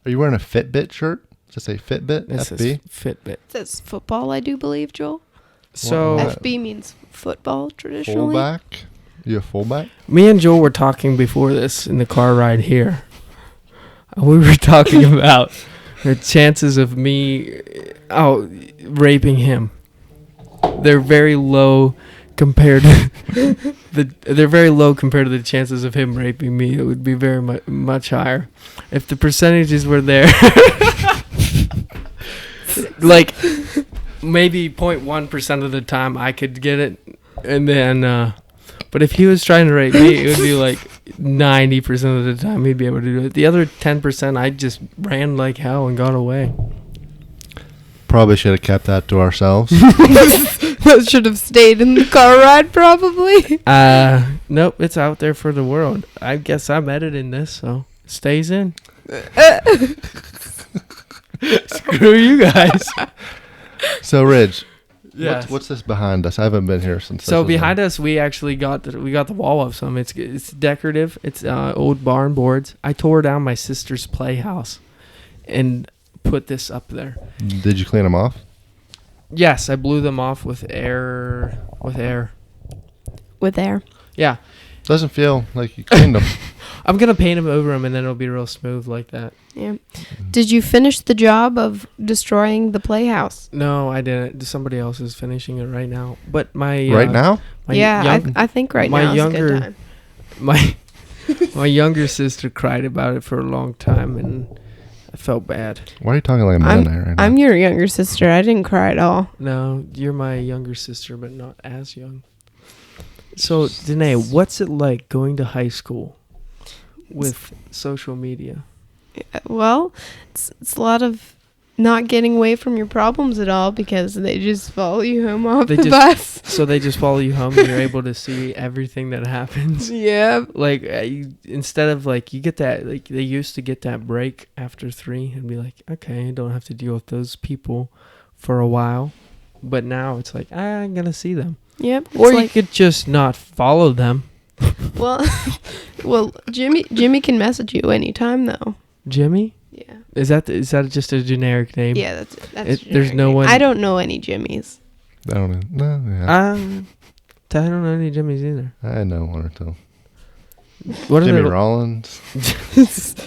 Are you wearing a Fitbit shirt? Does it say Fitbit? This FB? is Fitbit. It says football, I do believe, Joel. So FB means football traditionally. Fullback? You a fullback? me and Joel were talking before this in the car ride here. We were talking about the chances of me raping him. They're very low compared to the chances of him raping me. It would be very much higher if the percentages were there. Like maybe 0.1% of the time I could get it, and then but if he was trying to rape me, it would be like 90% of the time he'd be able to do it. The other 10%, I just ran like hell and got away. Probably should have kept that to ourselves. That should have stayed in the car ride, probably. Nope, it's out there for the world. I guess I'm editing this, so it stays in. Screw you guys. So, Ridge, Yes. what's this behind us? I haven't been here since. So behind us, we actually got the wall up some. It's decorative. It's old barn boards. I tore down my sister's playhouse and put this up there. Did you clean them off? Yes, I blew them off with air. With air. Yeah. Doesn't feel like you cleaned them. I'm gonna paint them over them, and then it'll be real smooth like that. Yeah. Did you finish the job of destroying the playhouse? No, I didn't. Somebody else is finishing it right now. But my Right now? I think right my now is a younger- good time. my younger sister cried about it for a long time, and I felt bad. Why are you talking like a man right now? I'm your younger sister. I didn't cry at all. No, you're my younger sister, but not as young. So, Danae, what's it like going to high school with social media? Well, it's a lot of not getting away from your problems at all because they just follow you home off the bus. So they just follow you home and you're able to see everything that happens. Yeah. Like, instead of like, you get that, like they used to get that break after 3 and be like, okay, I don't have to deal with those people for a while. But now it's like, I'm going to see them. Yep. Or you could just not follow them. Well, Jimmy can message you anytime though. Jimmy? Yeah. Is that just a generic name? Yeah, that's there's generic no name. one. I don't know any Jimmys. I don't know. No, yeah. I don't know any Jimmys either. I know one or two. What are Jimmy the Rollins.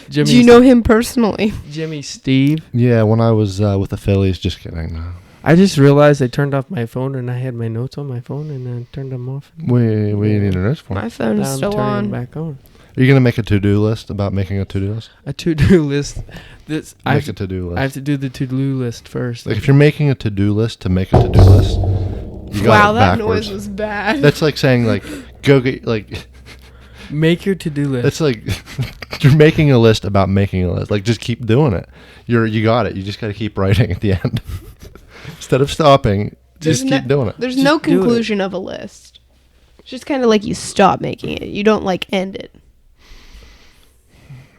Jimmy? Do you know him personally? Jimmy Steve? Yeah, when I was with the Phillies. Just kidding. No. I just realized I turned off my phone and I had my notes on my phone and I turned them off. We need a notes for. My phone is Now I'm still turning on. them back on. Are you gonna make a to-do list about making a to-do list? A to-do list. I Make a to-do list. have to do the to-do list first. Like if you're making a to-do list to make a to-do list, you got Wow, it that backwards. noise was bad. That's like saying like go get like. Make your to-do list. That's like you're making a list about making a list. Like just keep doing it. You got it. You just got to keep writing at the end instead of stopping. Just keep doing it. There's Just no do it. conclusion of a list. It's just kind of like you stop making it. You don't like end it.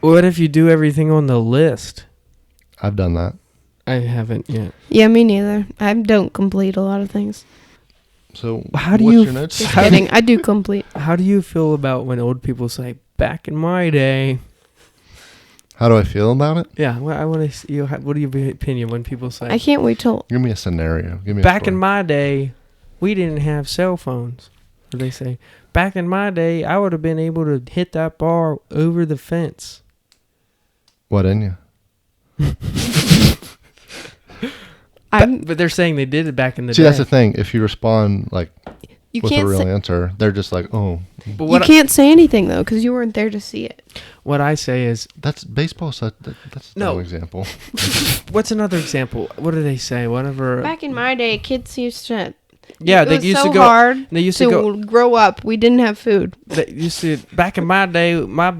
What if you do everything on the list? I've done that. I haven't yet. Yeah, me neither. I don't complete a lot of things. So How do what's you your notes? Just kidding. I do complete. How do you feel about when old people say, back in my day? How do I feel about it? Yeah, well, I want to see what are your opinion when people say, I can't wait till. Give me a scenario. Give me back a story. in my day, we didn't have cell phones. Or they say, back in my day, I would have been able to hit that ball over the fence. What in you? But they're saying they did it back in the See, day. that's the thing. If you respond like You with a can't. real Say, answer, they're just like, oh, But you can't say anything though because you weren't there to see it. what I say is, that's baseball. That's No. no example. what's another example? What do they say? Whatever. Back in my day, kids used to. Yeah, it they was used so to go. hard They used to to go. grow up. We didn't have food. They used to. Back in my day, my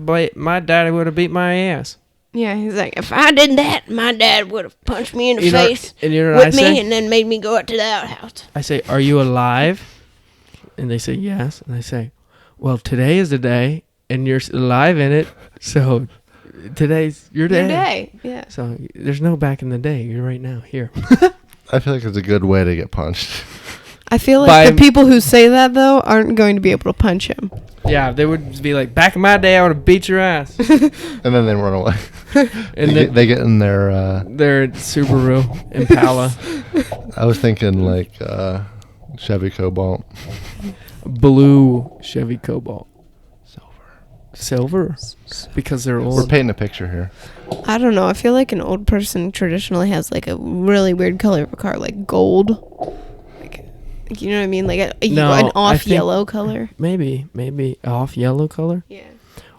daddy would have beat my ass. Yeah, he's like, if I did that, my dad would have punched me in the You know- face and you know what I with me say? and then made me go out to the outhouse. I say, "Are you alive?" And they say, "Yes." And I say, "Well, today is the day, and you're alive in it. So today's your day." Your day, yeah. So there's no back in the day. You're right now here. I feel like it's a good way to get punched. I feel like By- the people who say that, though, aren't going to be able to punch him. Yeah, they would be like, back in my day, I would have beat your ass. And then they run away. And they get in their. their Subaru Impala. I was thinking like Chevy Cobalt. Blue Chevy Cobalt. Silver? Because they're We're old. painting a picture here. I don't know. I feel like an old person traditionally has like a really weird color of a car, like gold. Like, you know what I mean? Like No, an I off think- yellow color. Maybe off yellow color. Yeah.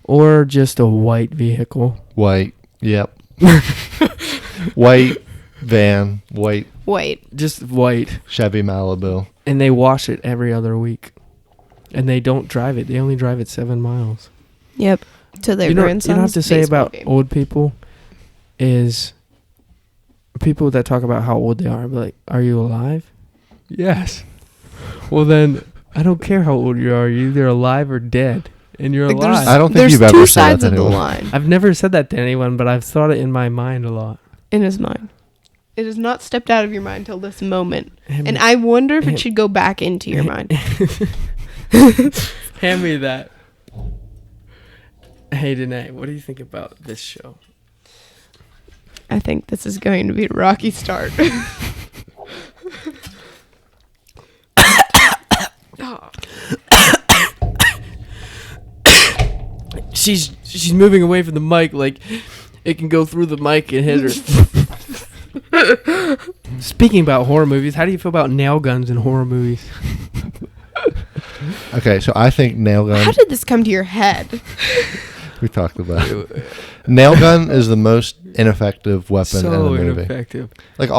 Or just a white vehicle. White. Yep. White van. White White. Just white. Chevy Malibu. And they wash it every other week. And they don't drive it. They only drive it 7 miles. Yep. To their You know grandson's what I have to say baseball about game. old people is people that talk about how old they are. Be like, are you alive? Yes. Well then, I don't care how old you are. You're either alive or dead, and you're Like, alive. I don't think there's you've ever two said that sides to of the anyone. line I've never said that to anyone, but I've thought it in my mind a lot. in his mind. It has not stepped out of your mind till this moment. Hand And me- I wonder if hand- it should go back into your mind. Hand me that. Hey, Danae, what do you think about this show? I think this is going to be a rocky start. She's moving away from the mic like it can go through the mic and hit her. Speaking about horror movies, how do you feel about nail guns in horror movies? Okay, so I think nail gun. How did this come to your head? We talked about it. Nail gun is the most ineffective weapon in the So movie. ineffective. Like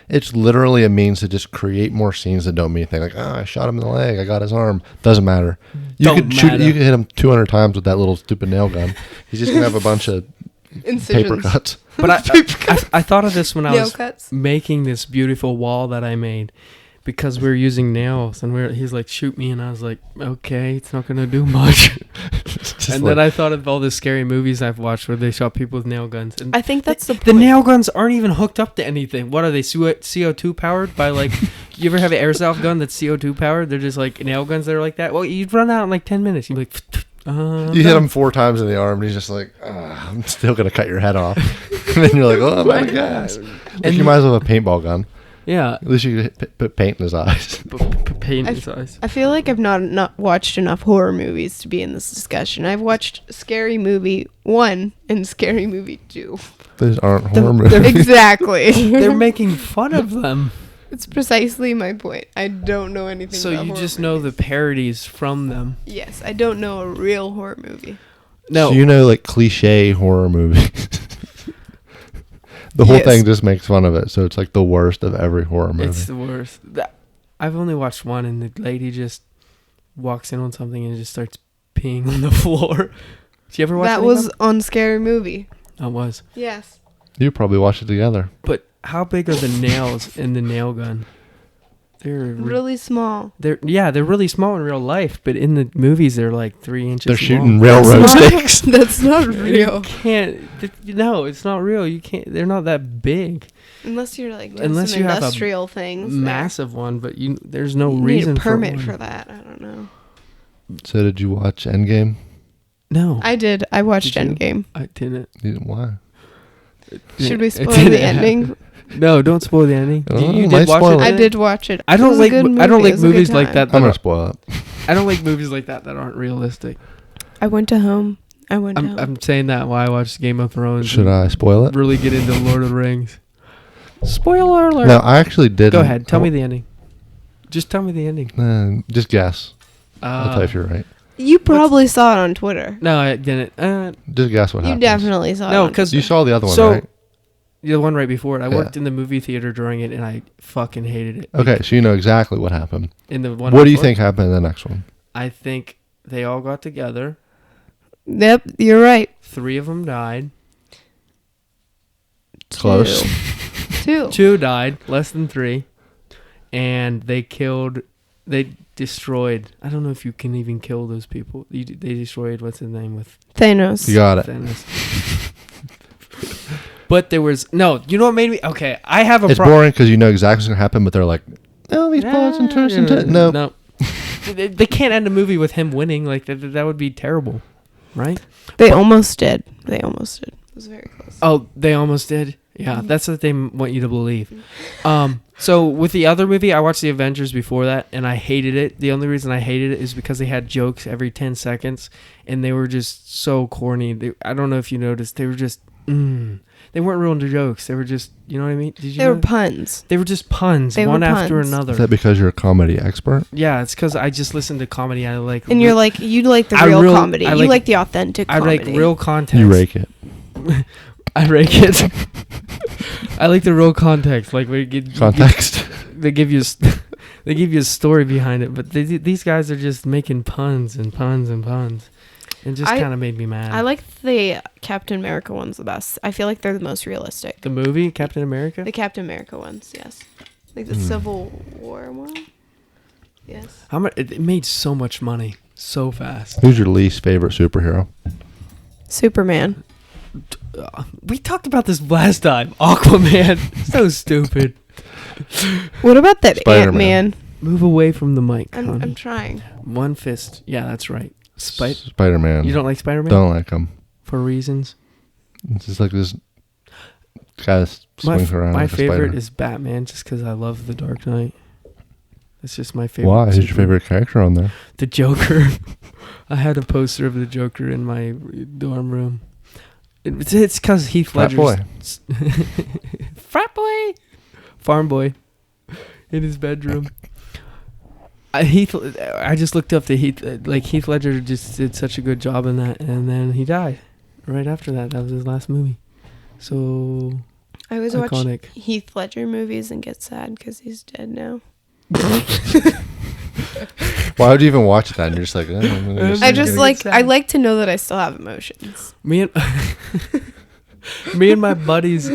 it's literally a means to just create more scenes that don't mean anything. Like, I shot him in the leg. I got his arm. Doesn't matter. You Don't could shoot. matter. You could hit him 200 times with that little stupid nail gun. He's just gonna have a bunch of paper Incisions. cuts. But I thought of this when I Nail was cuts. making this beautiful wall that I made, because we were using nails, and he's like, shoot me, and I was like, okay, it's not gonna do much. And then I thought of all the scary movies I've watched where they shot people with nail guns, and I think that's the point. the nail guns aren't even hooked up to anything. What are they, CO2 powered by like? You ever have an airsoft gun that's CO2 powered? They're just like nail guns that are like that. Well, you'd run out in like 10 minutes. You'd be like, you hit him 4 times in the arm, and he's just like, I'm still gonna cut your head off. And then you're like, oh my gosh. Like, you might as well have a paintball gun. Yeah, At least you could put paint in his eyes. pain in his eyes. I feel like I've not watched enough horror movies to be in this discussion. I've watched Scary Movie 1 and Scary Movie 2. Those aren't horror movies. Exactly. They're making fun of them. It's precisely my point. I don't know anything So about you horror just know the movies. parodies from them. Yes, I don't know a real horror movie. No, So you know, like cliche horror movies. The whole Yes. thing just makes fun of it, so it's like the worst of every horror movie. it's the worst. I've only watched one, and the lady just walks in on something and just starts peeing on the floor. Did you ever watch That any of was them? on Scary Movie. I was. Yes. You probably watched it together. But how big are the nails in the nail gun? They're Really small. They're really small in real life, but in the movies they're like 3 inches. They're shooting long. railroad That's not- stakes. That's not You real. can't. No, it's not real. You can't. They're not that big. Unless you're like doing Unless some you have a industrial things. Massive one, but there's no You need reason a permit for for one. that. I don't know. So did you watch Endgame? No, I did. I watched Did you? Endgame. I didn't. You didn't. Why? Should we It spoil didn't the happen. ending? No, don't spoil the ending. Oh, You might did watch spoil it? it. I did watch it. I It don't was a like. good I don't movie. It like was a good movies like time. that. I'm that gonna are- spoil it. I don't like movies like that aren't realistic. I went to home. I went to home. I'm saying that while I watch Game of Thrones. Should and I spoil it? really get into Lord of the Rings? Spoiler alert. No, I actually did. Go ahead. Tell me the ending. Just tell me the ending. Just guess. I'll tell you if you're right. You probably saw it on Twitter. No, I didn't. Just guess what You happens. definitely saw it. No, on because You saw the other one, So- right? the one right before it. I Yeah. worked in the movie theater during it, and I fucking hated it. Okay, so you know exactly what happened. In the one. What do you before, think happened in the next one? I think they all got together. Yep, you're right. 3 of them died. Close. 2. 2 died. Less than 3. And they destroyed. I don't know if you can even kill those people. They destroyed, what's his name, with Thanos. You got it. Thanos. But there was no. You know what made me? Okay, I have a It's problem. boring because you know exactly what's gonna happen, but they're like, Oh, these balls and twists and turns. No. They can't end a movie with him winning. Like that would be terrible, right? They almost did. It was very close. Oh, they almost did. Yeah, that's what they want you to believe. So with the other movie, I watched the Avengers before that, and I hated it. The only reason I hated it is because they had jokes every 10 seconds, and they were just so corny. I don't know if you noticed. They were just, they weren't real jokes. They were just, you know what I mean? Did you? They were puns. They were just puns, They one were after puns. another. Is that because you're a comedy expert? Yeah, it's because I just listen to comedy. I like, And you're like, you like the real comedy. You like the authentic comedy. I like real context. You rake it. I rake it. I like the real context. Like Context. They give you a story behind it, but these guys are just making puns and puns and puns. It just kind of made me mad. I like the Captain America ones the best. I feel like they're the most realistic. The movie Captain America? The Captain America ones, yes. Like the Civil War one. Yes. How much? It made so much money so fast. Who's your least favorite superhero? Superman. We talked about this last time. Aquaman. So stupid. What about that Spider-Man. Ant-Man? Move away from the mic. I'm trying. One fist. Yeah, that's right. Spider-Man. You don't like Spider-Man? Don't like him. For reasons? It's just like this guy that swings around. My like a favorite spider. is Batman, just because I love The Dark Knight. That's just my favorite. Why? Who's your favorite character on there? The Joker. I had a poster of the Joker in my dorm room. It's because Heath Ledger's... Frat boy! Farm boy. In his bedroom. I just looked up the Heath Ledger just did such a good job in that, and then he died right after that. That was his last movie. So I always iconic. watch Heath Ledger movies and get sad because he's dead now. Why would you even watch that? And you're just like, I like to know that I still have emotions. Me and my buddies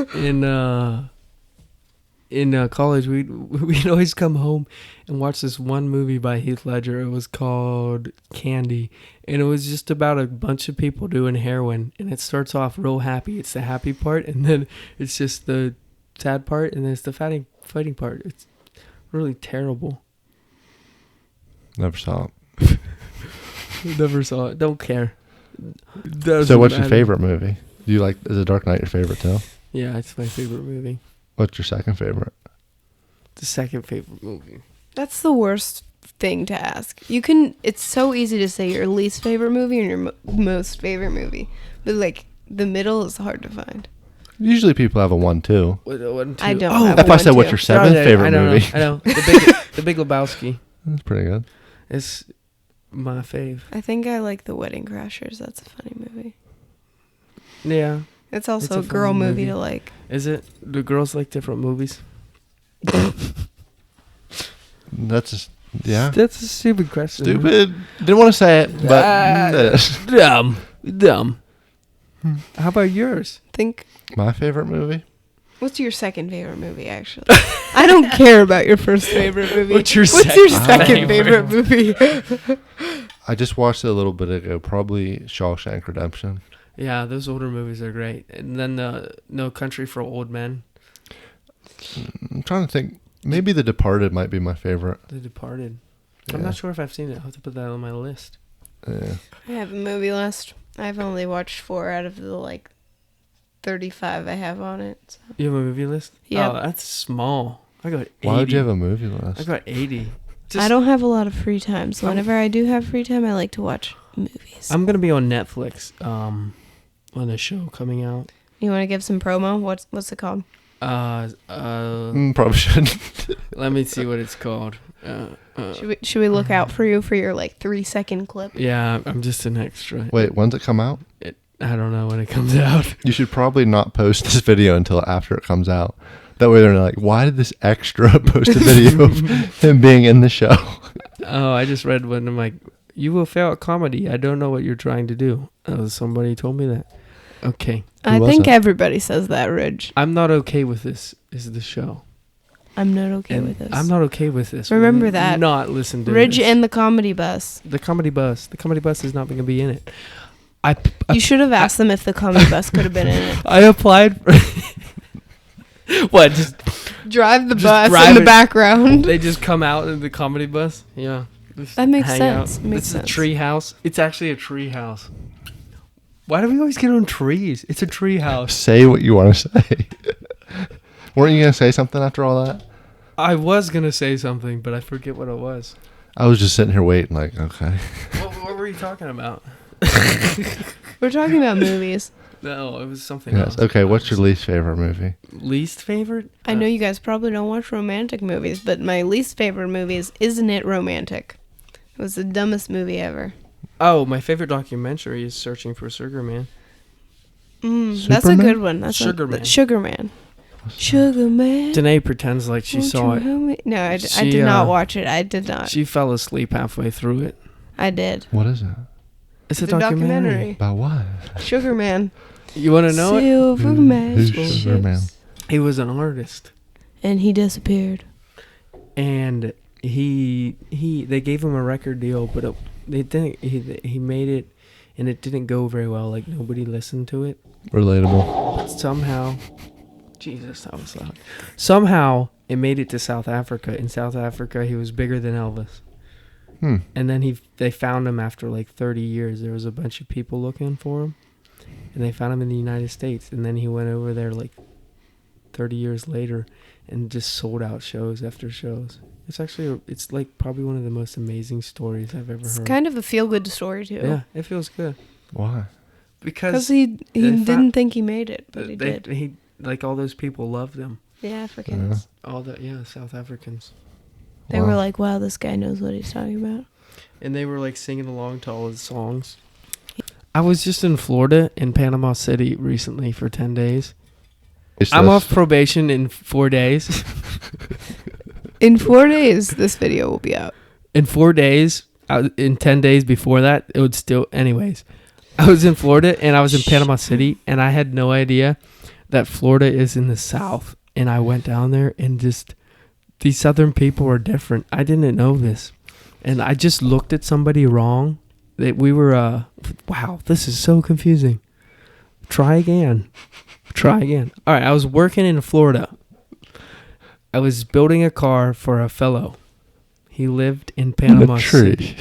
in college, we'd always come home and watch this one movie by Heath Ledger. It was called Candy, and it was just about a bunch of people doing heroin, and it starts off real happy. It's the happy part, and then it's just the sad part, and then it's the fighting part. It's really terrible. Never saw it. Never saw it. Don't care. So what's your favorite movie? Do you like, is The Dark Knight your favorite too? Yeah, it's my favorite movie. What's your second favorite? The second favorite movie. That's the worst thing to ask. It's so easy to say your least favorite movie and your most favorite movie. But like the middle is hard to find. Usually people have a 1-2. I don't. Oh, have if I one, said what's too. your seventh favorite movie. I know. The Big Lebowski. That's pretty good. It's my fave. I think I like The Wedding Crashers. That's a funny movie. Yeah. It's also It's a a girl funny movie movie. to like. Is it? Do girls like different movies? That's just, yeah. That's a stupid question. Stupid. Didn't want to say it, but Dumb. How about yours? Think. my favorite movie? What's your second favorite movie, actually? I don't care about your first favorite movie. What's your second second favorite movie? I just watched it a little bit ago. Probably Shawshank Redemption. Yeah, those older movies are great. And then No Country for Old Men. I'm trying to think. Maybe The Departed might be my favorite. The Departed. Yeah. I'm not sure if I've seen it. I'll have to put that on my list. Yeah. I have a movie list. I've only watched 4 out of the 35 I have on it. So. You have a movie list? Yep. Oh, that's small. I got 80. Why would you have a movie I list? got 80. I don't have a lot of free time, so whenever I do have free time, I like to watch movies. I'm going to be on Netflix on a show coming out. You want to give some promo? What's it called? Probably shouldn't. Let me see what it's called. Should we look out for you for your 3-second clip? Yeah, I'm just an extra. Wait, when's it come out? I don't know when it comes out. You should probably not post this video until after it comes out. That way they're like, why did this extra post a video of him being in the show? Oh, I just read one. I'm like, you will fail at comedy. I don't know what you're trying to do. Somebody told me that. Okay. I think everybody says that, Ridge. I'm not okay with this, is the show. I'm not okay And with this. I'm not okay with this. Remember that. Not listen to Ridge this. and the comedy bus. The comedy bus. The comedy bus is not going to be in it. You should have asked them if the comedy bus could have been in it. I applied for... What? drive the Just bus drive in the it. background. They just come out in the comedy bus. Yeah. Just That makes hang sense. out. Makes It's sense. a tree house. It's actually a tree house. Why do we always get on trees? It's a tree house. Say what you want to say. Weren't you gonna say something after all that? I was gonna say something, but I forget what it was. I was just sitting here waiting, like, okay. What were you talking about? We're talking about movies. No, it was something Yes. else. Okay. What's your least favorite movie? Least favorite? I know you guys probably don't watch romantic movies, but my least favorite movie is Isn't It Romantic? It was the dumbest movie ever. Oh, my favorite documentary is Searching for Sugar Man. That's a Superman? good one. That's Sugar Man. Sugar Man. Sugar Man. Danae pretends like she Won't saw you it. help me? No, I She, did not watch it. I did not. She fell asleep halfway through it. I did. What is it? It's a The documentary. About what? Sugar Man. You want to know it? Silver Who's match Sugar Man? ships. He was an artist, And he disappeared. and they gave him a record deal, but they didn't. He made it, and it didn't go very well. Like nobody listened to it. Relatable. But somehow, Jesus, that was loud. Somehow it made it to South Africa. In South Africa, he was bigger than Elvis. And then they found him after like 30 years. There was a bunch of people looking for him, and they found him in the United States. And then he went over there like 30 years later and just sold out shows after shows. It's actually it's like probably one of the most amazing stories I've ever It's heard. kind of a feel-good story, too. Yeah, it feels good Why? because he they didn't think he made it, but he they, did. he like all those people loved him. The Africans. All the South Africans. They Wow. were like, wow, this guy knows what he's talking about. And they were like singing along to all his songs. I was just in Florida, in Panama City, recently for 10 days. I'm off probation in 4 days. In 4 days, this video will be out. In 4 days, in 10 days before that, it would still... Anyways, I was in Florida and I was in Panama City, and I had no idea that Florida is in the South. And I went down there and just... These Southern people are different. I didn't know this. And I just looked at somebody wrong. That we were, wow, this is so confusing. Try again. All right, I was working in Florida. I was building a car for a fellow. He lived in Panama City.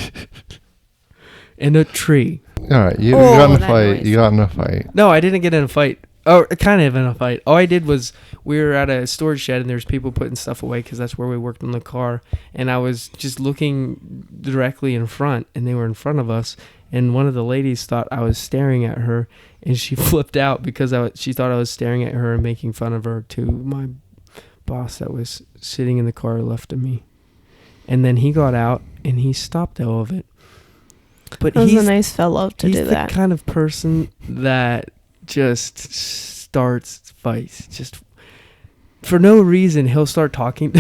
In a tree. All right, you got in a that fight. noise. You got in a fight. No, I didn't get in a fight. Oh, kind of in a fight. All I did was we were at a storage shed and there's people putting stuff away because that's where we worked on the car. And I was just looking directly in front, and they were in front of us. And one of the ladies thought I was staring at her, and she flipped out because she thought I was staring at her and making fun of her to my boss that was sitting in the car left of me. And then he got out and he stopped all of it. But That was he's a nice fellow to he's do the that. kind of person that just starts fights. Just for no reason, he'll start talking.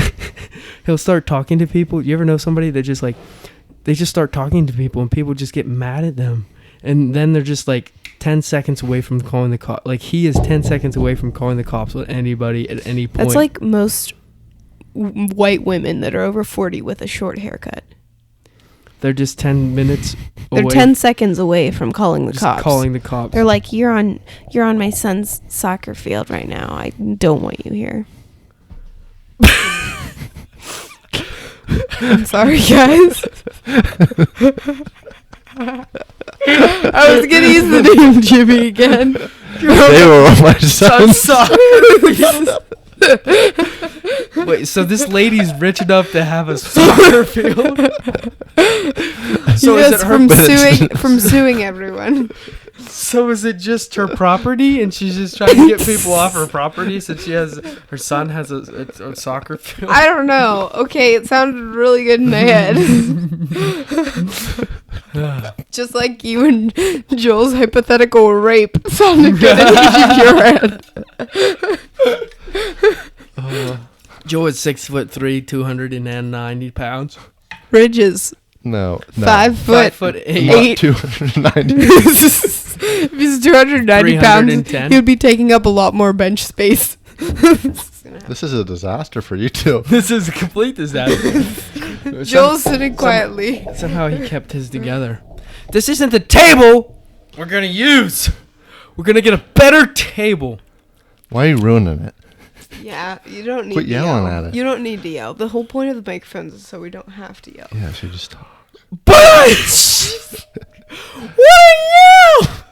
He'll start talking to people. You ever know somebody that just like, they just start talking to people and people just get mad at them. And then they're just like 10 seconds away from calling the cops. Like he is 10 seconds away from calling the cops on anybody at any point. That's like most white women that are over 40 with a short haircut. They're just 10 minutes away. They're 10 seconds away from calling the just cops. calling the cops. They're like, you're on my son's soccer field right now. I don't want you here. I'm sorry, guys. I was gonna use the name Jimmy again. They were on my son's. Wait, so this lady's rich enough to have a soccer field? So yes, is it her? from suing everyone. So is it just her property, and she's just trying to get people off her property since her son has a soccer field? I don't know. Okay, it sounded really good in my head. Just like you and Joel's hypothetical rape sounded good in your head. Joe is 6'3", 290 pounds. Bridges, No. 5 foot 5'8". 290. If he's 290 pounds, 310. he would be taking up a lot more bench space. This is a disaster for you two. This is a complete disaster. Joel's sitting quietly. Somehow he kept his together. This isn't the table we're gonna use. We're gonna get a better table. Why are you ruining it? Yeah, you don't need Quit to yelling yell. at it. You don't need to yell. The whole point of the microphones is so we don't have to yell. Yeah, she just talk. Bitch! What a yell!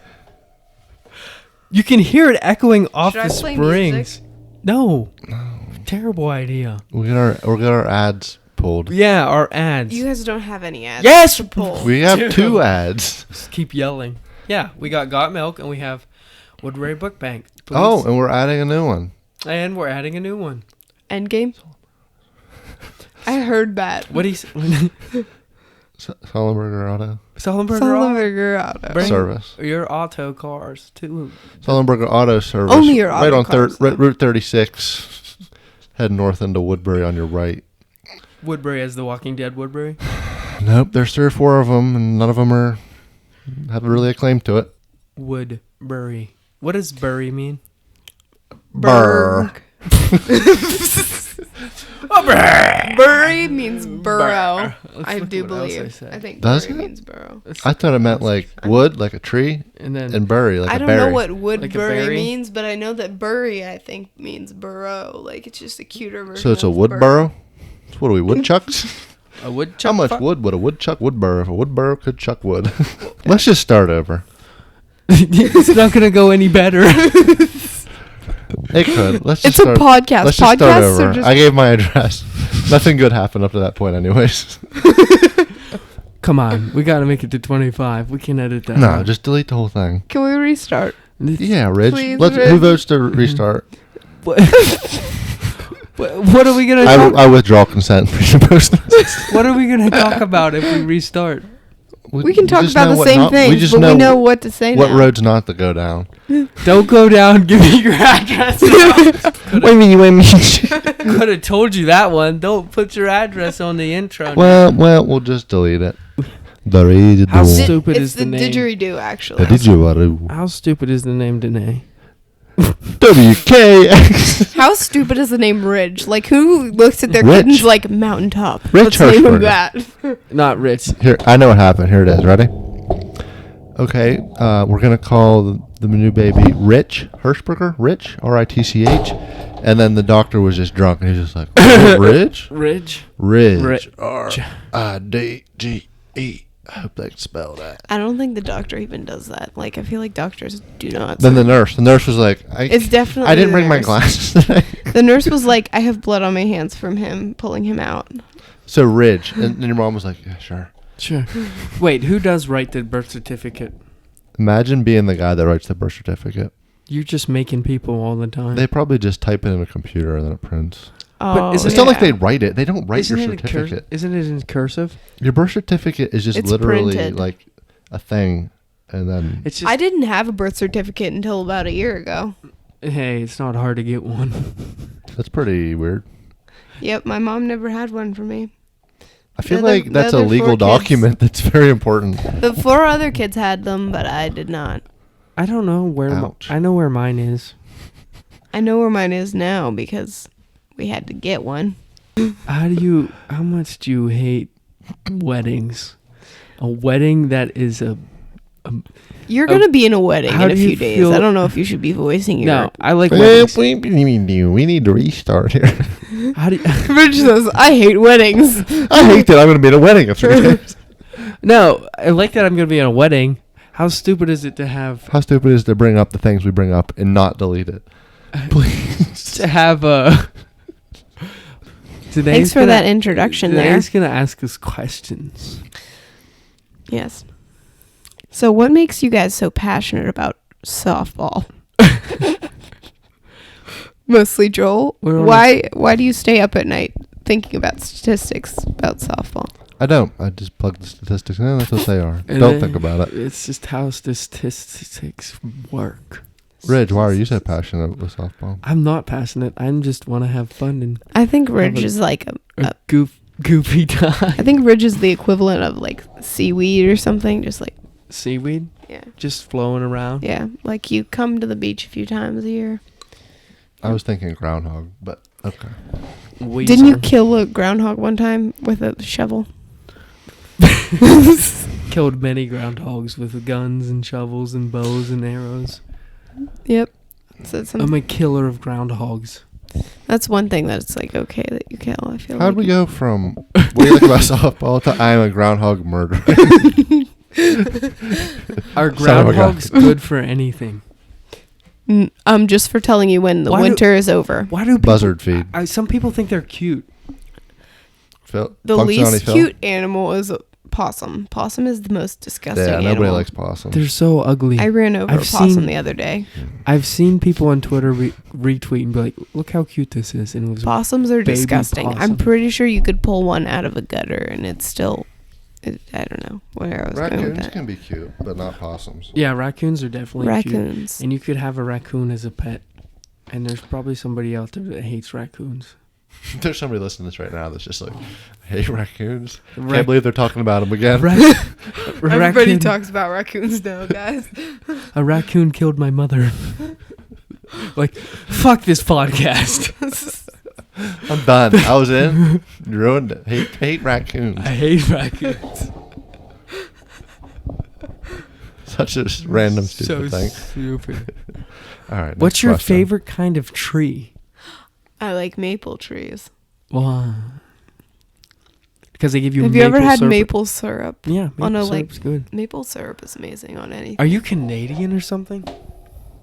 You can hear it echoing off Should I the play springs. music? No. Terrible idea. We got our ads pulled. Yeah, our ads. You guys don't have any ads. Yes! to pull. We have Dude. 2 ads. Just keep yelling. Yeah, we got Milk and we have Woodbury Book Bank. Please. Oh, and we're adding a new one. And we're adding a new one. Endgame. I heard that. What do you Sullenberger Auto Sullenberger Auto. Bring Service. your auto cars to Sullenberger Auto Service. Only your right auto on cars, Route 36. Head north into Woodbury on your right. Woodbury as the Walking Dead Woodbury. Nope, there's 3 or 4 of them, and none of them have really a claim to it. Woodbury. What does bury mean? Burr. Bury means burrow. That's I do what else I believe. said. I think Does bury it? means burrow. I thought it meant like wood, like a tree, And then and bury, like I a don't berry. know what Like a woodbury berry? means, but I know that bury I think means burrow. Like it's just a cuter version. So it's a of wood burrow. burrow? So what are we, woodchucks? a woodchuck. How much wood would a woodchuck would burrow if a wood burrow could chuck wood? Let's just start over. It's not gonna go any better. It could. Let's It's just a start. podcast. Let's just start Podcasts over. are just I gave my address. Nothing good happened up to that point, anyways. Come on, we gotta make it to 25. We can edit that. No, out. just delete the whole thing. Can we restart? Yeah, Ridge. Please, Who Ridge. votes to restart? What, what are we gonna? Talk, I withdraw consent for your post. what are we gonna talk about if we restart? We can talk just about know the what same not- things, we just but know we know what to say what now. roads not to go down. Don't go down. Give me your address. Could have told you that one. Don't put your address on the intro. Well, we'll just delete it. How Di- stupid it's is the name? didgeridoo, actually. How stupid is the name Danae? WKX. How stupid is the name Ridge? Like, who looks at their Rich. kittens like Mountaintop? Rich Let's name him Hershberger. that. Not Rich. Here, I know what happened. Here it is. Ready? Okay, we're gonna call the new baby Rich Hershberger. Rich, R-I-T-C-H, and then the doctor was just drunk, and he's just like, Ridge, Ridge. Ridge, R-I-D-G-E. I hope they can spell that. I don't think the doctor even does that. Like, I feel like doctors do not. Then the nurse was like, It's definitely. I didn't the bring my nurse. glasses today. The nurse was like, I have blood on my hands from him pulling him out. So Ridge, and your mom was like, yeah, sure. Sure. Wait, who does write the birth certificate? Imagine being the guy that writes the birth certificate. You're just making people all the time. They probably just type it in a computer and then it prints. Oh, isn't It's not like they write it. They don't write your certificate. Isn't it in cursive? Your birth certificate is just It's literally printed. like a thing, and then It's just. I didn't have a birth certificate until about a year ago. Hey, it's not hard to get one. that's pretty weird. Yep, my mom never had one for me. I feel The other- like that's the a other legal 4 kids. document that's very important. The 4 other kids had them, but I did not. I don't know where. Ouch. I know where mine is. I know where mine is now because we had to get one. How much do you hate weddings? A wedding that is a. You're going to be in a wedding how in a do you few days. feel- I don't know if you should be voicing your... No, I like we weddings. need to restart here. How do you, Rich says, I hate weddings. I hate that I'm going to be in a wedding in 3 days. No, I like that I'm going to be in a wedding. How stupid is it to have How stupid is it to bring up the things we bring up and not delete it? Please. to have a Thanks for that introduction there. Today's going to ask us questions. Yes. So what makes you guys so passionate about softball? Mostly Joel. We're on Why do you stay up at night thinking about statistics about softball? I don't. I just plug the statistics in. That's what they are. And Don't then think about it. It's just how statistics work. Ridge, why are you so passionate with softball? I'm not passionate. I just want to have fun and I think Ridge Have a- is like a goofy time. I think Ridge is the equivalent of like seaweed or something. Just like Seaweed yeah, just flowing around. yeah. Like you come to the beach a few times a year. I was thinking groundhog, but okay. Didn't you kill a groundhog one time with a shovel? Killed many groundhogs with guns and shovels and bows and arrows. Yep. So I'm a killer of groundhogs. That's one thing that's like okay that you kill. I feel How'd like. we go from what do you think about softball to I'm a groundhog murderer? Are Son of a gun. groundhogs good for anything? Just for telling you when the Why do- winter is over. Why do people, Buzzard feed. some people think they're cute. Phil, The Punxsutawney least Phil? cute animal is a possum. Possum is the most disgusting Yeah, animal. nobody likes possums. They're so ugly. I ran over I've a possum seen- the other day. I've seen people on Twitter retweet and be like, "Look how cute this is," and it was Possums are baby disgusting. possum. I'm pretty sure you could pull one out of a gutter and it's still. I don't know where I was going with Raccoons that. can be cute, but not possums. yeah, raccoons are definitely cute. Raccoons. And you could have a raccoon as a pet. And there's probably somebody out there that hates raccoons. There's somebody listening to this right now that's just like, I hate raccoons. Rac- Can't believe they're talking about them again. Everybody raccoon- talks about raccoons now, guys. A raccoon killed my mother. Like, fuck this podcast. I'm done. I was in. You ruined it. Hate raccoons. I hate raccoons. Such a random stupid so thing. stupid. All right. What's next your question. favorite kind of tree? I like maple trees. Well, because they give you. Have you ever had syrup. maple syrup? Yeah, maple On a, syrup's good. Maple syrup is amazing on anything. Are you Canadian or something?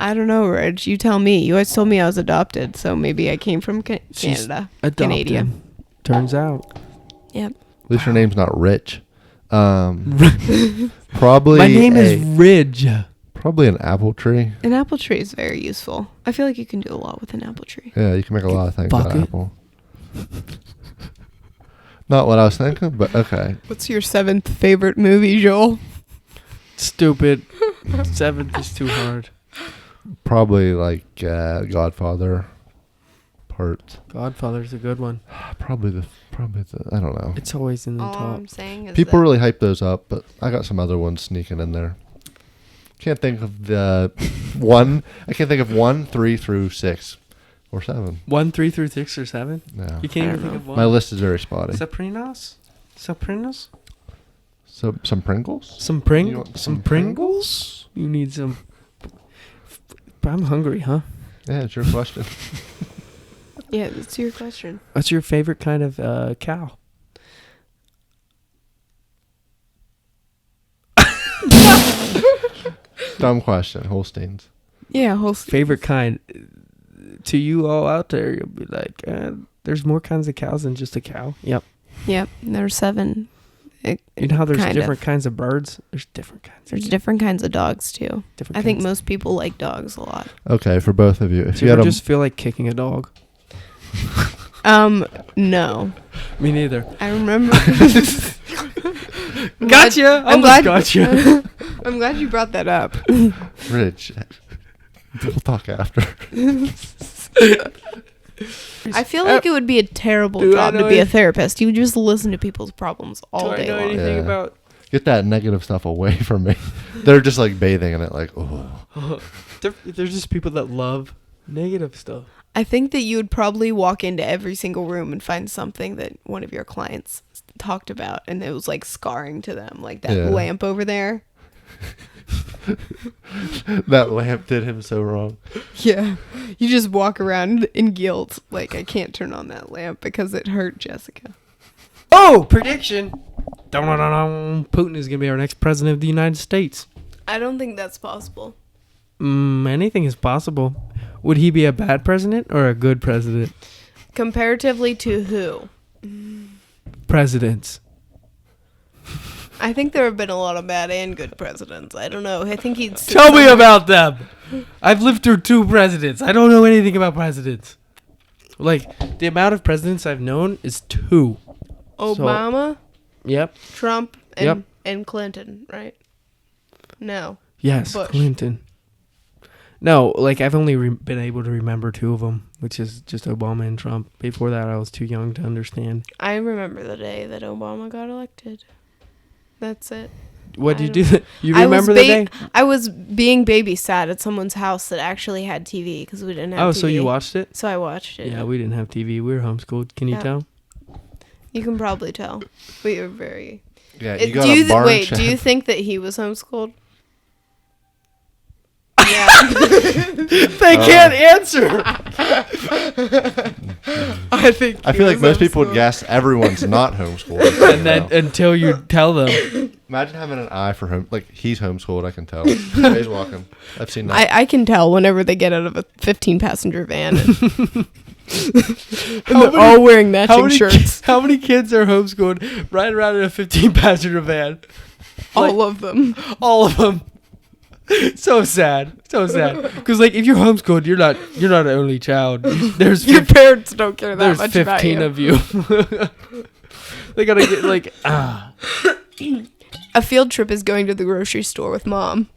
I don't know, Reg. You tell me. You always told me I was adopted, so maybe I came from She's Canada. Adopted. Canada. Turns out. Yep. At least her name's not Rich. Probably. My name is Ridge. Probably an apple tree. An apple tree is very useful. I feel like you can do a lot with an apple tree. Yeah, you can make a lot of things out of Bucket. apple. Not what I was thinking, but okay. What's your 7th favorite movie, Joel? Stupid. 7th is too hard. Probably like Godfather part. Godfather's a good one. Probably the I don't know. It's always in the All top. I'm saying is People that really hype those up, but I got some other ones sneaking in there. Can't think of the one. I can't think of 1, 3 through 6 or 7. 1, 3 through 6 or 7? No. You can't I even don't think know. of one. My list is very spotty. Sopranos? Sopranos? So some Pringles. Some You Pringles? want Some some Pringles? You need some. But I'm hungry, huh? Yeah, it's your question. Yeah, that's your question. What's your favorite kind of cow? Dumb question. Holsteins. Yeah, whole Favorite kind? To you all out there, you'll be like, there's more kinds of cows than just a cow. Yep. Yep, there are 7. You know how there's Kind different of. kinds of birds? There's different kinds. There's different kinds of dogs too. different I think kinds. most people like dogs a lot. Okay, for both of you, if Do you you had ever a just feel like kicking a dog? No. Me neither. I remember. Gotcha! I'm glad. Gotcha. I'm glad you brought that up. Rich, we'll talk after. I feel like it would be a terrible Do I job know to be a any- therapist. You would just listen to people's problems all Do I day know long. anything Yeah. about? Get that negative stuff away from me. They're just like bathing in it, like, oh. There's just people that love negative stuff. I think that you would probably walk into every single room and find something that one of your clients talked about, and it was like scarring to them, like that Yeah. lamp over there. That lamp did him so wrong. Yeah, you just walk around in guilt, like I can't turn on that lamp because it hurt Jessica. Oh, prediction! Dun-dun-dun-dun. Putin is gonna be our next president of the United States. I don't think that's possible. Anything is possible. Would he be a bad president or a good president? Comparatively to who? Presidents. I think there have been a lot of bad and good presidents. I don't know. I think he'd sit Tell me somewhere- about them. I've lived through 2 presidents. I don't know anything about presidents. Like, the amount of presidents I've known is 2. Obama, Yep. Trump, and Yep. and Clinton, right? No. Yes, Bush. Clinton. No, like, I've only been able to remember 2 of them, which is just Obama and Trump. Before that, I was too young to understand. I remember the day that Obama got elected. That's it. What I did you don't- do? You I was remember the day? I was being babysat at someone's house that actually had TV because we didn't have Oh, TV. so you watched it? So I watched it. Yeah, we didn't have TV. We were homeschooled. Can you Yeah. tell? You can probably tell. We were very. Yeah, It- you got do a you barn wait? shed. Do you think that he was homeschooled? Yeah. They can't answer. I think. I feel like most people would guess everyone's not homeschooled. And then until you tell them. Imagine having an eye for home. Like, he's homeschooled, I can tell. He's walking. I've seen that. I can tell whenever they get out of a 15-passenger van. And they're all wearing matching shirts. How many kids are homeschooled riding around in a 15-passenger van? All of them. All of them. So sad. Because like, if you're homeschooled, you're not an only child. There's Your parents don't care that there's much 15 about you. of you. They gotta get like A field trip is going to the grocery store with mom.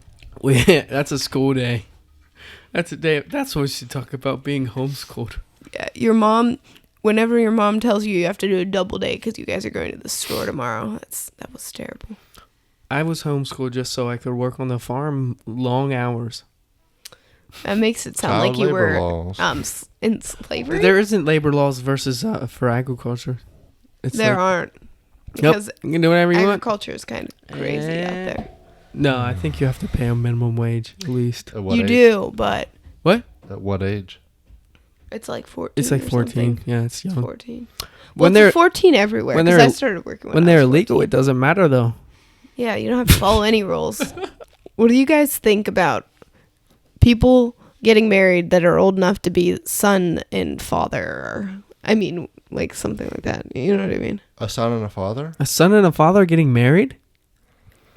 That's a school day. That's a day. That's what we should talk about, being homeschooled. Yeah, your mom. Whenever your mom tells you have to do a double day because you guys are going to the store tomorrow, that was terrible. I was homeschooled just so I could work on the farm long hours. That makes it sound Child like you labor were laws. in slavery. There isn't labor laws versus for agriculture. There aren't. Nope. Because You can do whatever you want. agriculture is kind of crazy out there. No, I think you have to pay a minimum wage at least. At what You age? do, but What? At what age? it's like 14. It's like or 14. something. Yeah, it's young. It's 14. When Well, they're it's 14 everywhere. when Because they're- I started working when I they're was illegal, 14. it doesn't matter though. Yeah, you don't have to follow any rules. What do you guys think about people getting married that are old enough to be son and father? Or, I mean, like something like that. You know what I mean? A son and a father? A son and a father are getting married?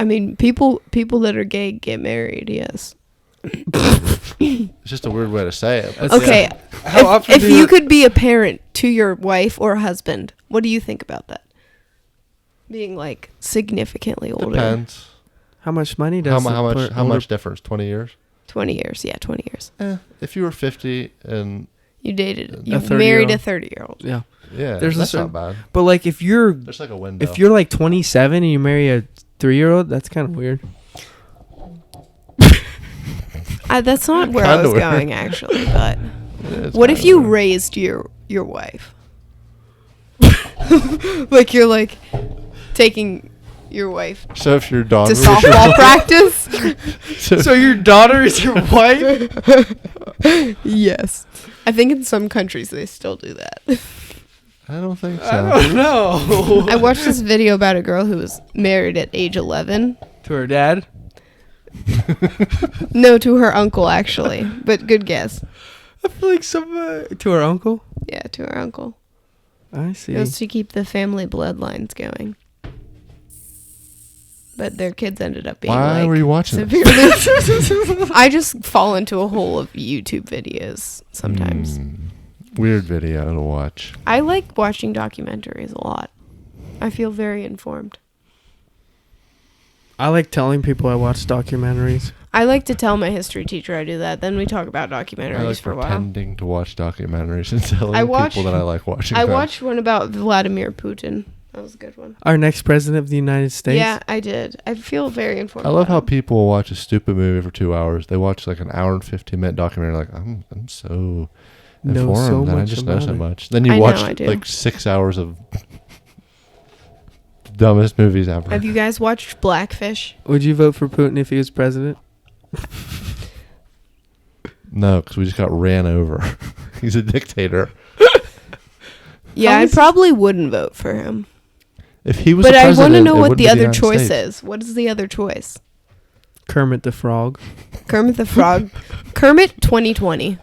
I mean, people that are gay get married. Yes. It's just a weird way to say it. But Okay. How often If do you could be a parent to your wife or husband, what do you think about that? Being like significantly older. Depends. How much money does How much difference? 20 years? 20 years. Yeah, 20 years. If you were 50 and You dated. A You 30-year-old. married a 30-year-old. Yeah. yeah, There's a that's certain- not bad. But like if you're There's like a window. if you're like 27 and you marry a 3-year-old, that's kind of weird. That's not where I Kinda was weird. going actually. But It's what if kinda you weird. raised your wife? Like you're like taking your wife So if your daughter to was your softball practice? So your daughter is your wife? Yes. I think in some countries they still do that. I don't think so. I don't know. I watched this video about a girl who was married at age 11. To her dad? No, to her uncle actually, but good guess. I feel like some to her uncle. Yeah, to her uncle. I see. It was to keep the family bloodlines going. But their kids ended up being Why like were you watching this? severely. I just fall into a hole of YouTube videos sometimes. Weird video to watch. I like watching documentaries a lot. I feel very informed. I like telling people I watch documentaries. I like to tell my history teacher I do that. Then we talk about documentaries I like for a while. pretending to watch documentaries and telling I watched- people that I like watching I them. watched one about Vladimir Putin. That was a good one. Our next president of the United States. Yeah, I did. I feel very informed. I love how about it. people watch a stupid movie for 2 hours. They watch like an hour and 15-minute documentary. Like I'm so Know informed so and I much just know about so it. much. Then you I know, watch I do. like 6 hours of dumbest movies ever. Have you guys watched Blackfish? Would you vote for Putin if he was president? No, because we just got ran over. He's a dictator. Yeah, How I is- probably wouldn't vote for him. If he was, But the I want president, to it know what wouldn't the be other United choice States. is. What is the other choice? Kermit the Frog. Kermit the Frog. Kermit 2020.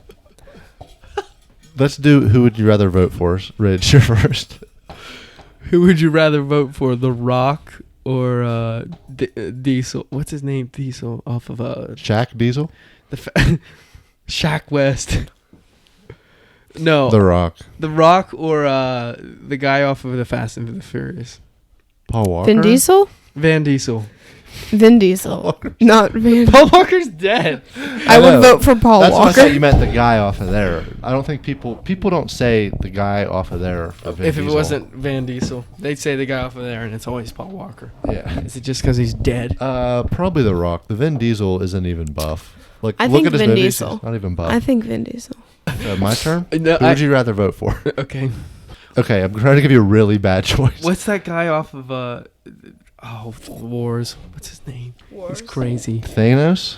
Let's do. Who would you rather vote for? Rich, you're first. Who would you rather vote for, The Rock or Diesel? What's his name? Diesel off of Jack Diesel. Shaq West. No, The Rock. The Rock or the guy off of the Fast and the Furious. Paul Walker. Vin Diesel? Van Diesel. Vin Diesel. Not Vin. Paul Walker's dead. I would know. vote for Paul That's why I thought Walker. you meant the guy off of there. I don't think people don't say the guy off of there. For Vin If it Diesel. wasn't Van Diesel, they'd say the guy off of there, and it's always Paul Walker. Yeah. Is it just because he's dead? Probably The Rock. The Vin Diesel isn't even buff. Like, I look think at his Vin movies. Diesel. He's not even buff. I think Vin Diesel. My turn. No, Who would you rather vote for? Okay. Okay, I'm trying to give you a really bad choice. What's that guy off of Wars? What's his name? He's crazy. Thanos?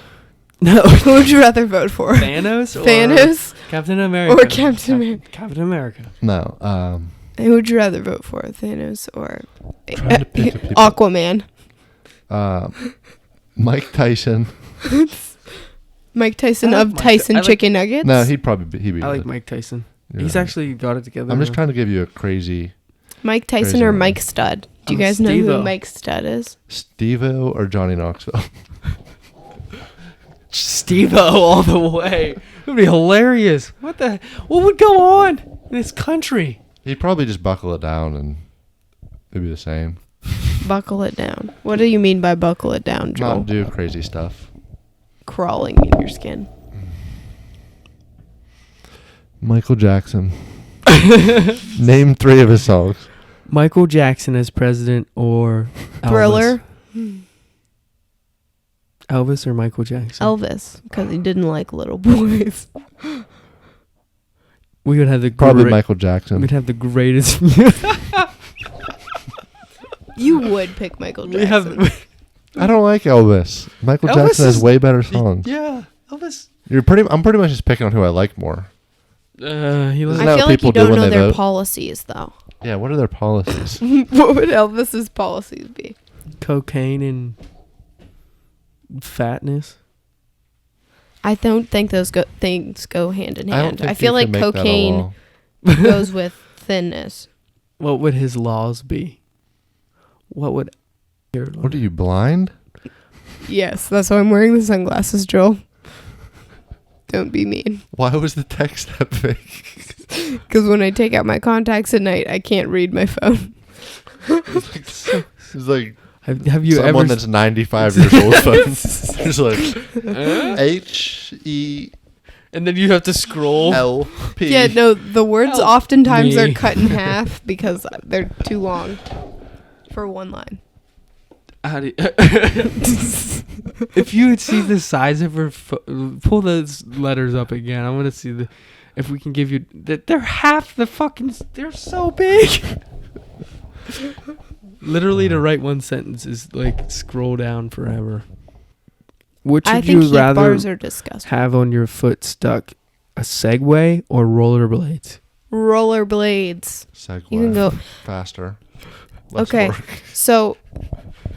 No. Who would you rather vote for? Thanos or Thanos Captain America? or Captain America? Captain America. No. Who would you rather vote for? Thanos or Trying to pick a people. Aquaman? Mike Tyson. Mike Tyson I like of Mike Tyson I like- Chicken Nuggets? No, he'd be. I like good. Mike Tyson. You're He's right. actually got it together. I'm just now. trying to give you a crazy Mike Tyson Crazy or one. Mike Stud? Do you I'm guys know who Steve-O. Mike Stud is? Steve-O or Johnny Knoxville. Steve-O all the way. It would be hilarious. What would go on in this country? He'd probably just buckle it down and it'd be the same. Buckle it down. What do you mean by buckle it down, Joel? Not do crazy stuff. Crawling in your skin. Michael Jackson. Name 3 of his songs. Michael Jackson as president or Elvis? Thriller. Elvis or Michael Jackson? Elvis, because he didn't like little boys. We would have the Probably Michael Jackson. We'd have the greatest. You would pick Michael we have. Jackson. I don't like Elvis. Michael Elvis Jackson has is- way better songs. Yeah, Elvis. I'm pretty much just picking on who I like more. He Isn't was. that I what feel like people you do don't when know they their vote? policies, though. Yeah, what are their policies? What would Elvis's policies be? Cocaine and fatness. I don't think those things go hand in I don't hand. think I feel you like can make that a cocaine law. goes with thinness. What would his laws be? What would? What are you, blind? Yes, that's why I'm wearing the sunglasses, Joel. Don't be mean. Why was the text that big? Because when I take out my contacts at night, I can't read my phone. It's like Have you someone ever? that's 95 years old. It's like H-E-L-P. And then you have to scroll. Yeah, no, the words Help oftentimes me. are cut in half because they're too long for one line. How do you if you would see the size of her, pull those letters up again. I want to see if we can give you that. They're half the fucking. They're so big. Literally, to write one sentence is like scroll down forever. Which I would think you heat rather bars are disgusting. have on your foot stuck? A Segway or rollerblades? Rollerblades. Segway. You can go. Faster. Less Okay, work. so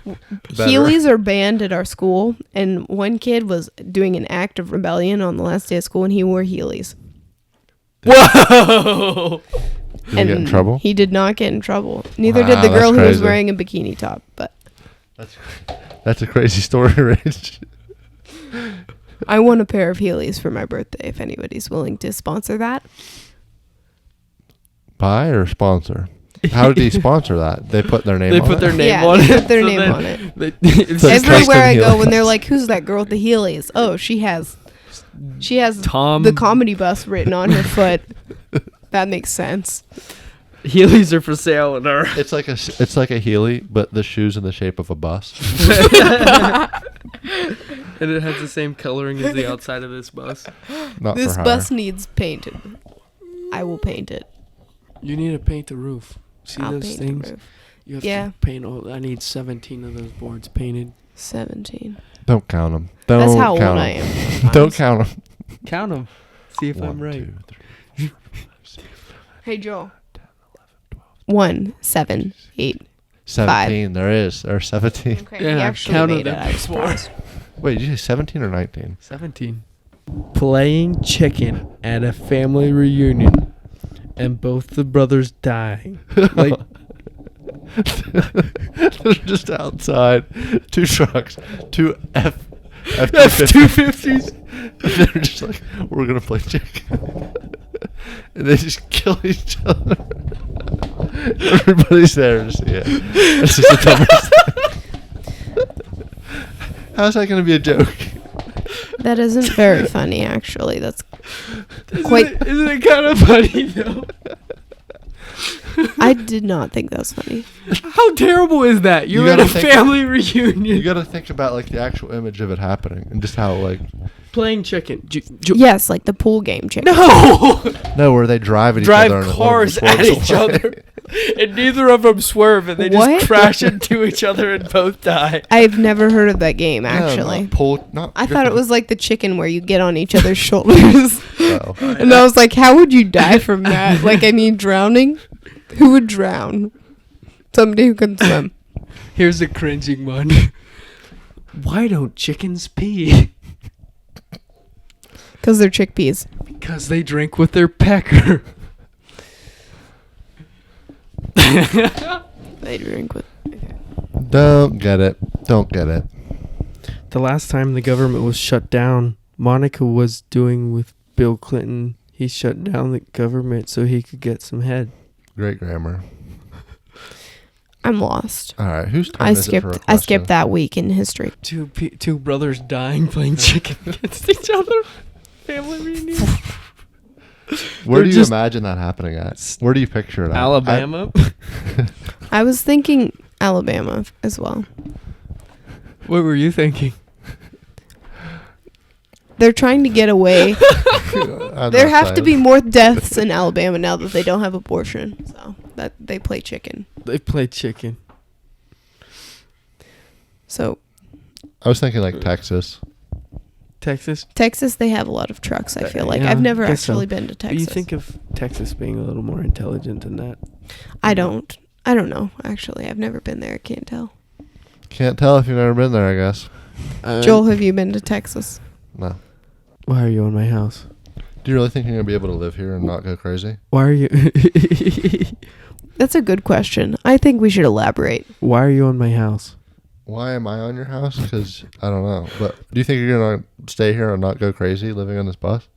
Better. Heelys are banned at our school, and one kid was doing an act of rebellion on the last day of school, and he wore Heelys. Whoa! Did he get in trouble? He did not get in trouble. Neither Wow, did the that's girl who was crazy. wearing a bikini top. But That's a crazy story, Rich. I won a pair of Heelys for my birthday. If anybody's willing to sponsor that, Buy or sponsor? How did he sponsor that? They put their name They on put it? their name yeah, on they it. put their So name then on it. it's So just it's Everywhere I custom go, when Heelys. they're like, "Who's that girl with the Heelys?" Oh, she has Tom. the comedy bus written on her foot. That makes sense. Heelys are for sale in our. It's like a Heeley, but the shoes in the shape of a bus. And it has the same coloring as the outside of this bus. Not This for hire. bus needs painted. I will paint it. You need to paint the roof. See I'll those paint things? the roof. You have Yeah. to paint all. I need 17 of those boards painted. 17. Don't count them. Don't That's how old count I 'em. am. Don't count them. Count them. See if I'm right. 1, 2, 3, Hey, Joel. 1, 7, 8. 17. There is. There's 17. Okay, Yeah, he I actually counted made it. them I was before. surprised. Wait, did you say 17 or 19? 17. Playing chicken at a family reunion, and both the brothers dying. Like They're just outside. 2 trucks. 2 F-250s. They're just like, we're going to play chicken. And they just kill each other. Everybody's there to see it. It's just the dumbest thing. How's that going to be a joke? That isn't very funny, actually. That's quite. Isn't it kind of funny though? I did not think that was funny. How terrible is that? You're You at a gotta think- family You reunion got to think about like the actual image of it happening and just how like playing chicken. Yes, like the pool game chicken. No, no, where they drive at drive each other and one of cars them at swerves each away. other. And neither of them swerve, and they What? just crash into each other and both die. I've never heard of that game, actually. Not I thought it was like the chicken where you get on each other's shoulders. Oh. And I was like, how would you die from that? Like, I mean, drowning? Who would drown? Somebody who can swim. Here's a cringing one. Why don't chickens pee? Because they're chickpeas. Because they drink with their pecker. They drink with... Don't get it. Don't get it. The last time the government was shut down, Monica was doing with Bill Clinton. He shut down the government so he could get some head. Great grammar. I'm lost. All right, whose turn I is it for a skipped question? that week in history. Two brothers dying playing chicken against each other. Family reunion. Where They're do you just- imagine that happening at? Where do you picture it at? Alabama. I was thinking Alabama as well. What were you thinking? They're trying to get away. I'm There not have to saying. be more deaths in Alabama now that they don't have abortion. So that they play chicken. They played chicken. So I was thinking like Texas. Texas. Texas, they have a lot of trucks. I feel like Yeah, I've never guess so. actually been to But Texas. you think of Texas being a little more intelligent than that? I don't know. Actually, I've never been there. I can't tell. Can't tell if you've never been there, I guess. Joel, have you been to Texas? No. Why are you on my house? Do you really think you're going to be able to live here and not go crazy? Why are you? That's a good question. I think we should elaborate. Why are you on my house? Why am I on your house? Because I don't know. But do you think you're going to stay here and not go crazy living on this bus?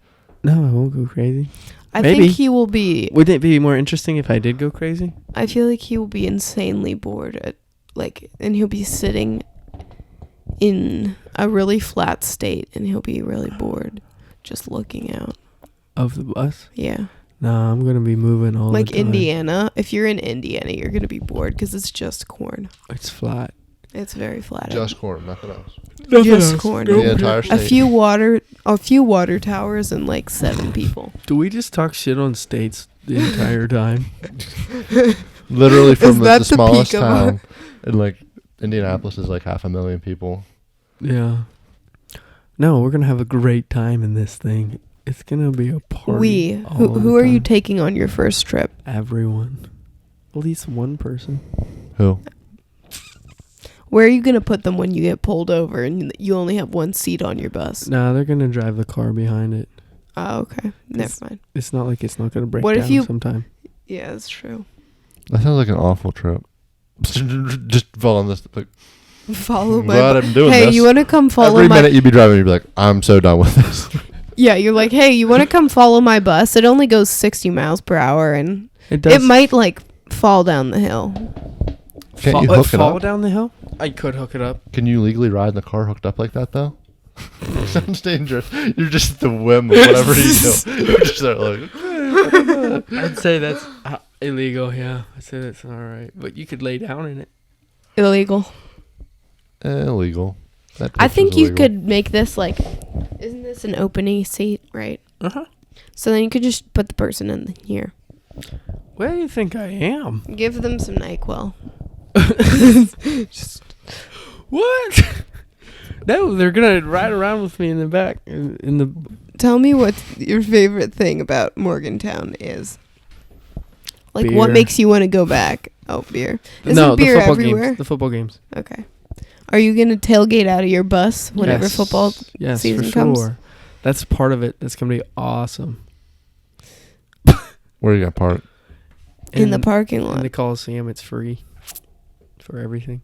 No, I won't go crazy. I Maybe. think he will be. Wouldn't it be more interesting if I did go crazy? I feel like he will be insanely bored and he'll be sitting in a really flat state and he'll be really bored just looking out. Of the bus? Yeah. No, I'm gonna be moving all Like the time. Indiana. If you're in Indiana, you're going to be bored because it's just corn. It's flat. It's very flat. Just corn, nothing else. Just corn. The entire A state. few water towers and like 7 people. Do we just talk shit on states the entire time? Literally from that the the smallest peak of our- town. And like Indianapolis is like 500,000 people. Yeah. No, we're gonna have a great time in this thing. It's gonna be a party. Who are you taking on your first trip? Everyone. At least one person. Who? Where are you going to put them when you get pulled over and you only have one seat on your bus? Nah, they're gonna drive the car behind it. Oh, okay. Never mind. It's not like it's not gonna break What down if you- sometime. Yeah, that's true. That sounds like an awful trip. Just follow this. Like, Follow I'm my glad I'm doing Hey, this. you want to come follow Every my minute you'd be driving, you'd be like, I'm so done with this. Yeah, you're like, "Hey, you want to come follow my bus? It only goes 60 miles per hour and It does. it might like fall down the hill." Can't you hook it fall up? down the hill? I could hook it up. Can you legally ride in the car hooked up like that, though? Sounds dangerous. You're just at the whim of whatever you do. You're just there like, I'd say that's illegal. Yeah, I'd say that's all right. But you could lay down in it. Illegal. illegal. That I trip think was you illegal. could make this like, isn't this an opening seat, right? Uh huh. So then you could just put the person in here. Where do you think I am? Give them some NyQuil. What? No, they're gonna ride around with me in the back. In the Tell me what your favorite thing about Morgantown is. Like, what Beer. makes you want to go back? Oh, beer. Is no, there beer the football everywhere? games. The football games. Okay. Are you going to tailgate out of your bus whenever Yes. football Yes, season for comes? sure. That's part of it. That's gonna be awesome. Where you got parked? in the parking In lot? the Coliseum, it's free for everything.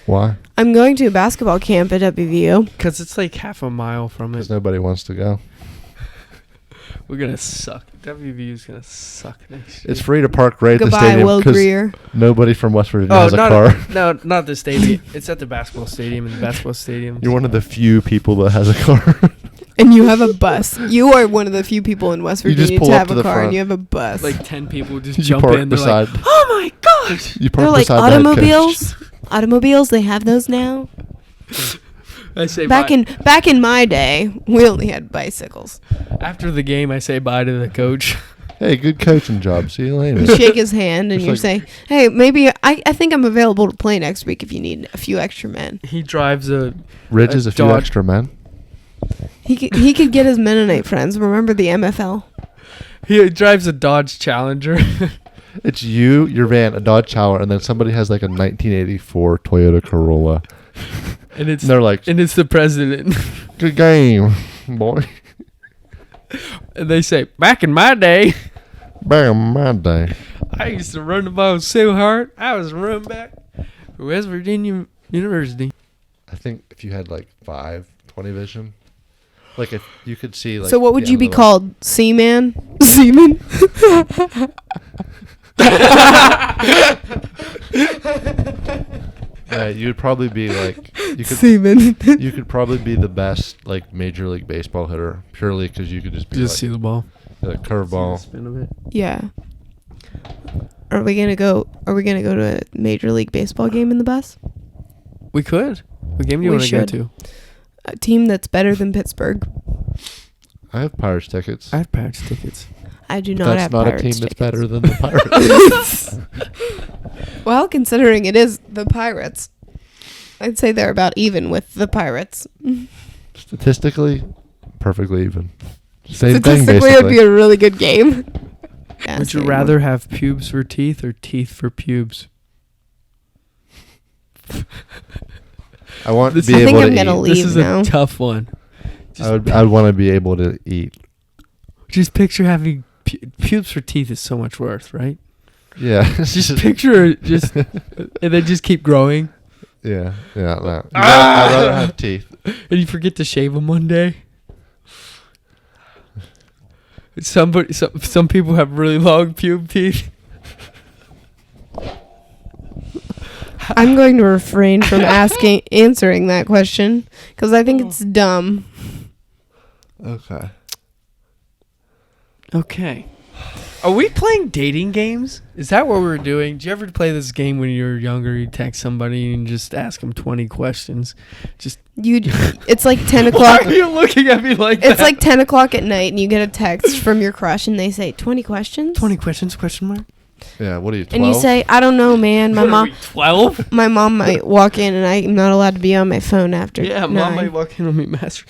Why? I'm going to a basketball camp at WVU. Because it's like half a mile from Because it. nobody wants to go. We're gonna suck. WVU's gonna suck next year. It's free to park right at the Goodbye, stadium Will because Greer. nobody from West Virginia Oh, has a car. not the stadium. It's at the basketball stadium. And the basketball stadium. You're one of the few people that has a car. And you have a bus. You are one of the few people in West You just Virginia pull to up have to a the car, front. and you have a bus. Like 10 people just You jump park in. They're beside. like, "Oh my gosh!" You park They're like beside the head coach. automobiles. Automobiles, they have those now. I say Back bye. in my day, we only had bicycles. After the game, I say bye to the coach. Hey, good coaching job. See you later. You shake his hand and It's you like- say, "Hey, maybe I think I'm available to play next week if you need a few extra men." He drives a Ridge is a few Dodge- extra men. He could get his Mennonite friends. Remember the MFL? he drives a Dodge Challenger. It's you, your van, a Dodge Challenger, and then somebody has like a 1984 Toyota Corolla. and it's And they're like, and it's the president. good game, boy. And they say, back in my day, Bam, my day. I used to run the ball so hard, I was running back for West Virginia University. I think if you had like 20 vision, like if you could see like. So what would the you end be of the- called? Seaman? Seaman? Yeah, you'd probably be like you could. Seaman. You could probably be the best like Major League Baseball hitter purely because you could just be Just like, see the ball. a curveball. Spin of it. Yeah. Are we gonna go to a Major League Baseball game in the bus? We could. What game do you We want to go should. to? A team that's better than Pittsburgh. I have Pirates tickets. I have Pirates tickets. I do But not that's have not Pirates a team that's tickets. better than the Pirates. Well, considering it is the Pirates, I'd say they're about even with the Pirates. Statistically, perfectly even. Same thing, Statistically, it'd basically. be a really good game. Yeah, Would you same. rather have pubes for teeth or teeth for pubes? I want to This- be I think able I'm to gonna eat. leave This is now. a tough one. I'd want to be able to eat. Just picture having pubes for teeth is so much worse, right? Yeah. Just picture it just, and then just keep growing, Yeah. Yeah. No. Ah! I'd rather have teeth. and you forget to shave them one day. Some people have really long pube teeth. I'm going to refrain from answering that question because I think it's dumb. Okay. Okay. Are we playing dating games? Is that what we're doing? Did you ever play this game when you were younger? You text somebody and just ask them 20 questions. It's like 10 Why o'clock. are you looking at me like that? It's like 10 o'clock at night and you get a text from your crush and they say 20 questions. 20 questions? Question mark. Yeah. What are you? 12? And you say, I don't know, man. My What are mom, we, 12? my mom might walk in and I'm not allowed to be on my phone after. Yeah, 9. mom might walk in on me master.